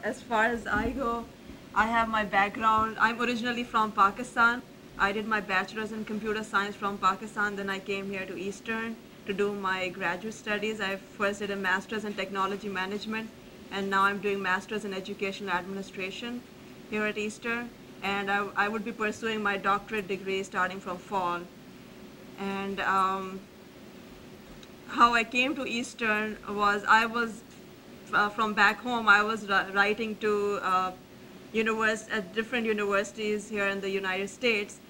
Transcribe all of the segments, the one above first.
As far as I go, I have my background. I'm originally from Pakistan. I did my bachelor's in computer science from Pakistan. Then I came here to Eastern to do my graduate studies. I first did a master's in technology management, and now I'm doing master's in educational administration here at Eastern. And I would be pursuing my doctorate degree starting from fall. And how I came to Eastern was I was from back home. I was writing to different universities here in the United States,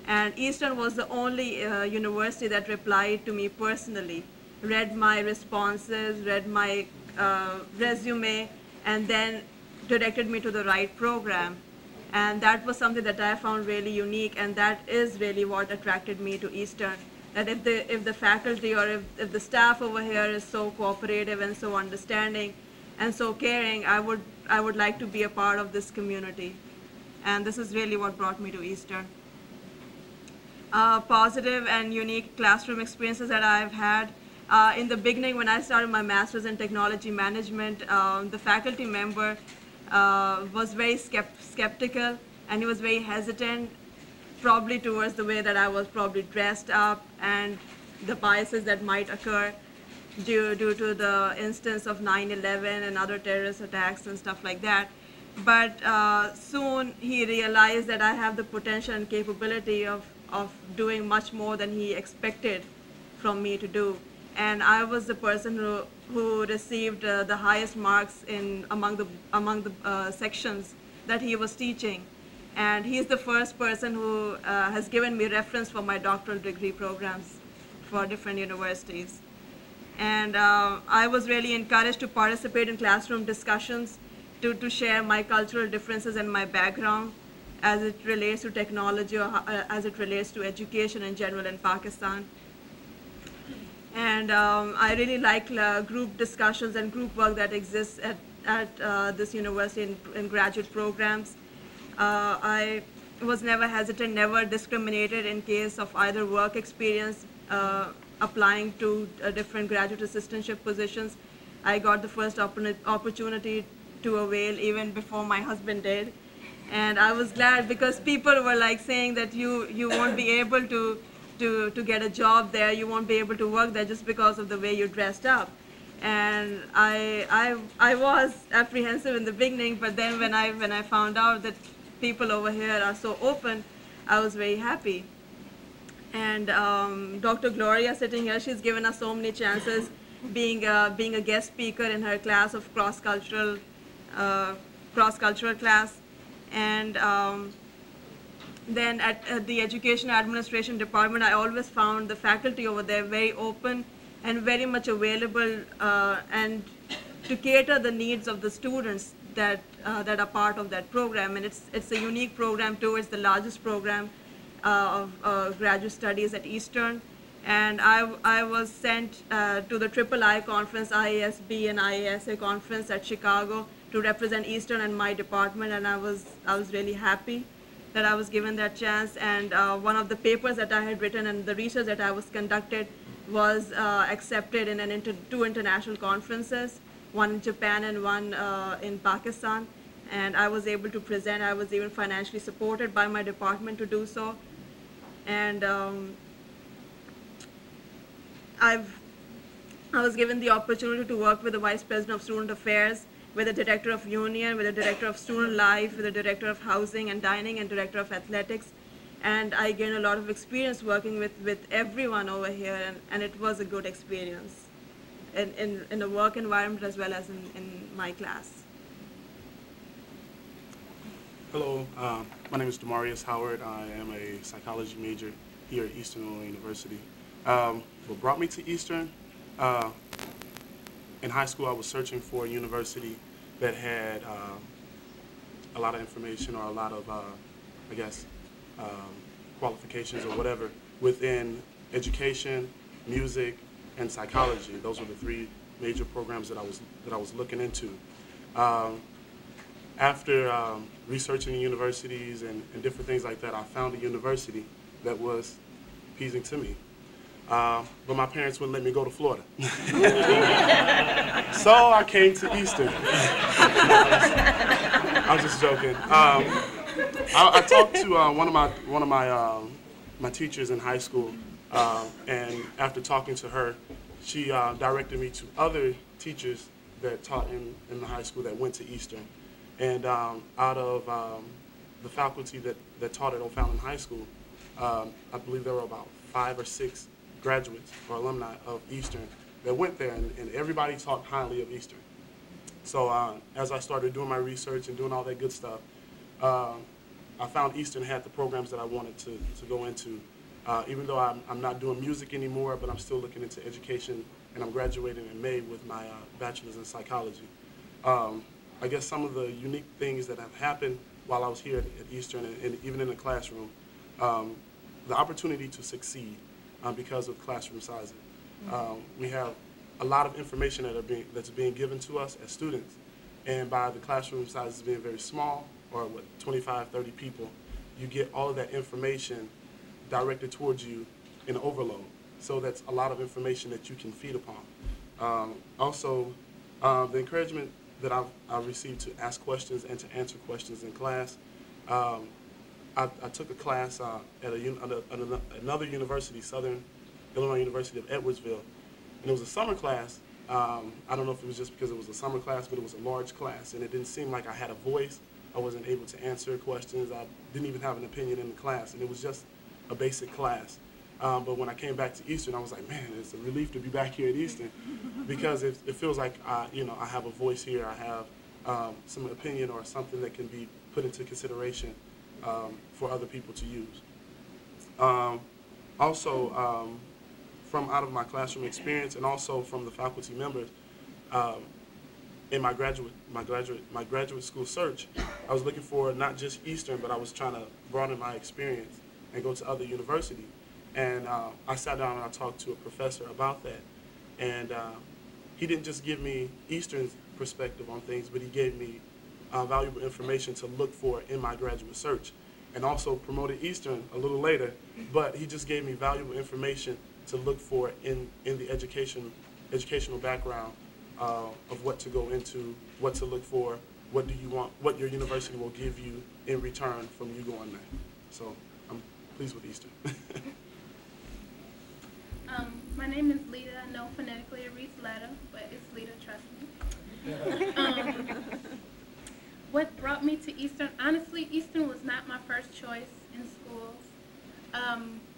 and Eastern was the only university that replied to me personally, read my responses, read my resume, and then directed me to the right program. And that was something that I found really unique, and that is really what attracted me to Eastern. That if the faculty or if the staff over here is so cooperative and so understanding and so caring, I would like to be a part of this community. And this is really what brought me to Eastern. Positive and unique classroom experiences that I've had. In the beginning, when I started my master's in technology management, the faculty member was very skeptical, and he was very hesitant, probably towards the way that I was probably dressed up and the biases that might occur due to the instance of 9/11 and other terrorist attacks and stuff like that. But soon he realized that I have the potential and capability of doing much more than he expected from me to do. And I was the person who received the highest marks among the sections that he was teaching. And he's the first person who has given me reference for my doctoral degree programs for different universities. And I was really encouraged to participate in classroom discussions to share my cultural differences and my background as it relates to technology or as it relates to education in general in Pakistan. And I really like group discussions and group work that exists at this university in graduate programs. I was never hesitant, never discriminated in case of either work experience applying to different graduate assistantship positions. I got the first opportunity to avail even before my husband did. And I was glad because people were like saying that you won't be able to get a job there, you won't be able to work there just because of the way you dressed up. And I was apprehensive in the beginning, but then when I found out that people over here are so open, I was very happy. And Dr. Gloria sitting here, she's given us so many chances, being a guest speaker in her class of cross-cultural class. And then at the Education Administration Department, I always found the faculty over there very open and very much available and to cater the needs of the students that are part of that program. And it's a unique program too. It's the largest program of graduate studies at Eastern. And I was sent to the III conference, IASB and IASA conference at Chicago to represent Eastern and my department, and I was really happy that I was given that chance. And one of the papers that I had written and the research that I was conducted was accepted in two international conferences, one in Japan and one in Pakistan. And I was able to present. I was even financially supported by my department to do so. And I was given the opportunity to work with the Vice President of Student Affairs, with the Director of Union, with the Director of Student Life, with the Director of Housing and Dining, and Director of Athletics. And I gained a lot of experience working with everyone over here, and it was a good experience in the work environment as well as in my class. Hello, my name is Demarius Howard. I am a psychology major here at Eastern Illinois University. What brought me to Eastern? In high school, I was searching for a university that had a lot of information or a lot of, qualifications or whatever within education, music, and psychology. Those were the three major programs that I was looking into. After researching the universities and different things like that, I found a university that was appeasing to me. but my parents wouldn't let me go to Florida. So I came to Eastern. I'm just joking. I talked to one of my teachers in high school, and after talking to her, she directed me to other teachers that taught in the high school that went to Eastern. And out of the faculty that taught at O'Fallon High School, I believe there were about 5 or 6 graduates or alumni of Eastern that went there, and everybody talked highly of Eastern. So as I started doing my research and doing all that good stuff, I found Eastern had the programs that I wanted to go into. Even though I'm not doing music anymore, but I'm still looking into education, and I'm graduating in May with my bachelor's in psychology. I guess some of the unique things that have happened while I was here at Eastern and even in the classroom, the opportunity to succeed because of classroom sizing. We have a lot of information that's being given to us as students, and by the classroom sizes being very small, or 25, 30 people, you get all of that information directed towards you in overload. So that's a lot of information that you can feed upon. Also, the encouragement that I've received to ask questions and to answer questions in class. I took a class at another university, Southern Illinois University of Edwardsville, and it was a summer class. I don't know if it was just because it was a summer class, but it was a large class, and it didn't seem like I had a voice. I wasn't able to answer questions. I didn't even have an opinion in the class, and it was just a basic class. But when I came back to Eastern, I was like, man, it's a relief to be back here at Eastern, because it feels like I have a voice here. I have some opinion or something that can be put into consideration for other people to use. Also, from out of my classroom experience, and also from the faculty members, in my graduate school search, I was looking for not just Eastern, but I was trying to broaden my experience and go to other universities. And I sat down and I talked to a professor about that. And he didn't just give me Eastern's perspective on things, but he gave me valuable information to look for in my graduate search, and also promoted Eastern a little later. But he just gave me valuable information to look for in the educational background of what to go into, what to look for, what do you want, what your university will give you in return from you going there. So I'm pleased with Eastern. My name is Lita. I know phonetically it reads Letta, but it's Lita, trust me. What brought me to Eastern? Honestly, Eastern was not my first choice in schools.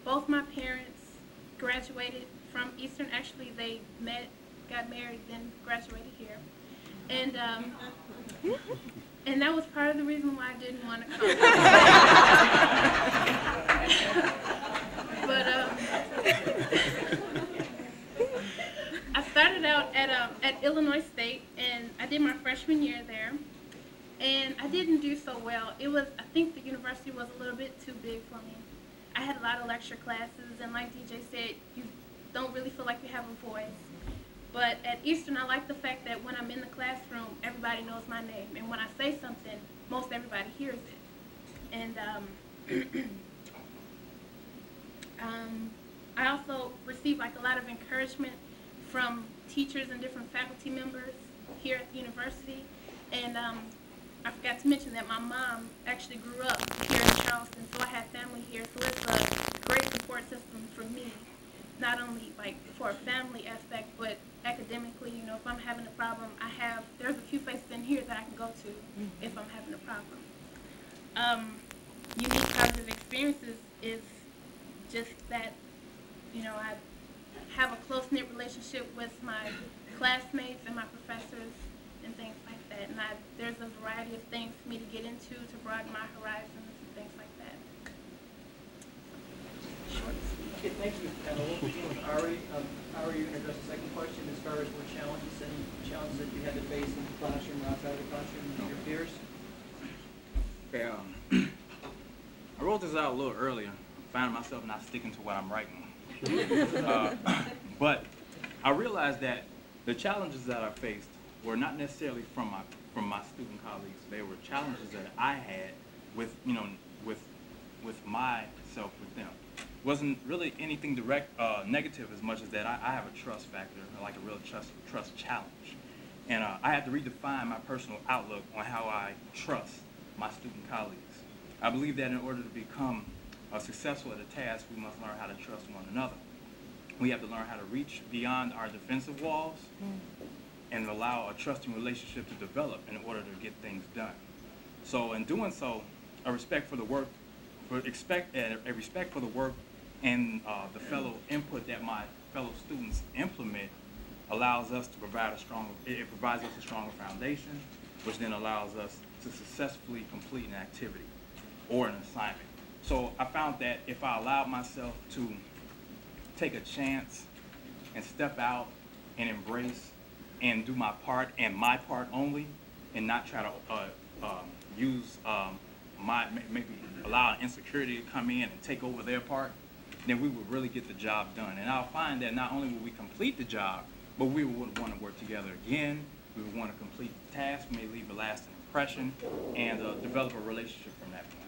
Both my parents graduated from Eastern. Actually, they met, got married, then graduated here. And that was part of the reason why I didn't want to come. But I started out at Illinois State, and I did my freshman year there. And I didn't do so well. I think the university was a little bit too big for me. I had a lot of lecture classes, and like DJ said, you don't really feel like you have a voice. But at Eastern, I like the fact that when I'm in the classroom, everybody knows my name. And when I say something, most everybody hears it. And I also receive like a lot of encouragement from teachers and different faculty members here at the university. And I forgot to mention that my mom actually grew up here in Charleston, so I have family here. So it's a great support system for me, not only like for a family aspect, but academically. You know, if I'm having a problem, there's a few places in here that I can go to if I'm having a problem. Unique positive experiences is just that, you know, I have a close-knit relationship with my classmates and my professors and things like that. And there's a variety of things for me to get into to broaden my horizons and things like that. Okay, thank you. And we'll begin with Ari. Ari, you're going to address the second question as far as what challenges, any challenges that you had to face in the classroom or outside of the classroom with your peers? Okay, I wrote this out a little earlier, finding myself not sticking to what I'm writing. But I realized that the challenges that I faced were not necessarily from my student colleagues. They were challenges that I had with myself with them. wasn't really anything direct negative as much as that I have a trust factor, like a real trust challenge. And I had to redefine my personal outlook on how I trust my student colleagues. I believe that in order to become successful at a task, we must learn how to trust one another. We have to learn how to reach beyond our defensive walls and allow a trusting relationship to develop in order to get things done. So in doing so, a respect for the work, a respect for the work and the fellow input that my fellow students implement allows us to provide it provides us a stronger foundation, which then allows us to successfully complete an activity or an assignment. So I found that if I allowed myself to take a chance and step out and embrace and do my part and my part only, and not try to use maybe allow insecurity to come in and take over their part, then we would really get the job done. And I'll find that not only will we complete the job, but we would want to work together again. We would want to complete the task, may leave a lasting impression, and develop a relationship from that point.